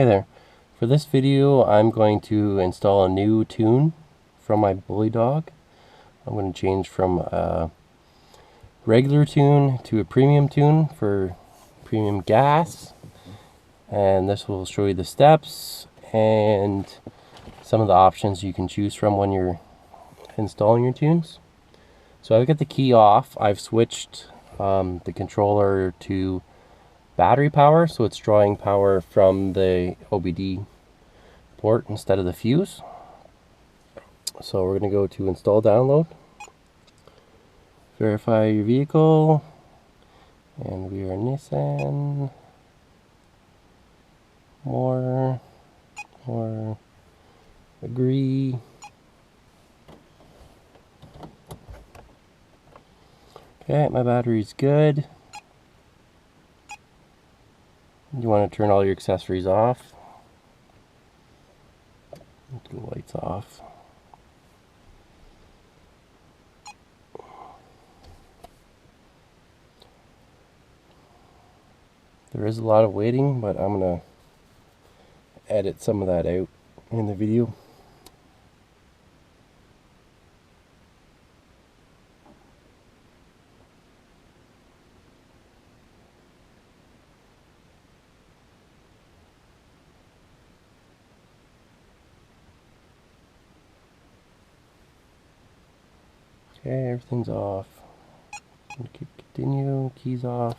Hey there. For this video, I'm going to install a new tune from my Bullydog. I'm going to change from a regular tune to a premium tune for premium gas. And this will show you the steps and some of the options you can choose from when you're installing your tunes. So I've got the key off. I've switched the controller to battery power, so it's drawing power from the OBD port instead of the fuse. So we're going to go to install download, verify your vehicle, and we are Nissan, more, agree. Okay, my battery's good. You want to turn all your accessories off. The lights off. There is a lot of waiting, but I'm going to edit some of that out in the video. Okay, everything's off. Continue, keys off.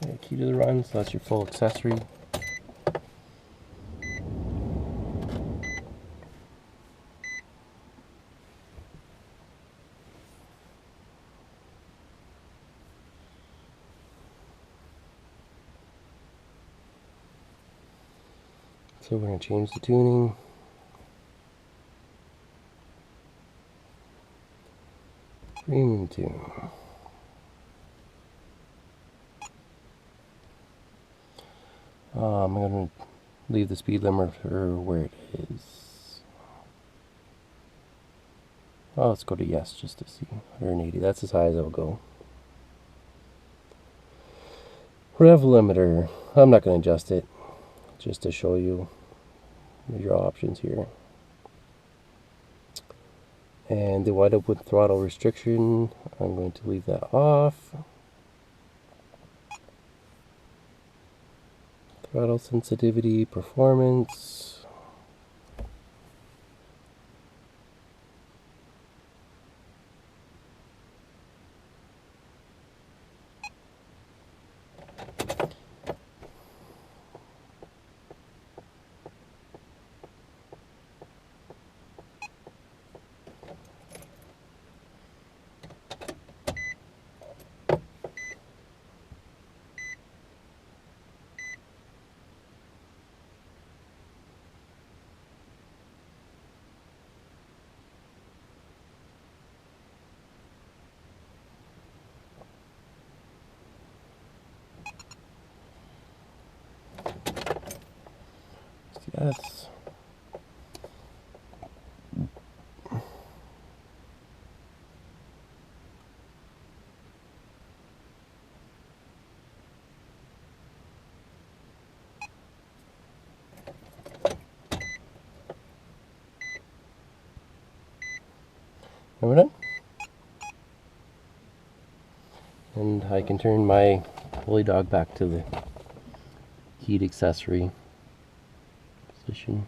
Okay, key to the run, so that's your full accessory. So we're going to change the tuning. Premium tune. I'm going to leave the speed limiter where it is. Oh, let's go to yes just to see. 180. That's as high as I'll go. Rev limiter. I'm not going to adjust it, just to show you your options here. And the wide open throttle restriction, I'm going to leave that off. Throttle sensitivity, performance. Yes. And we're done. And I can turn my Bullydog back to the keyed accessory position.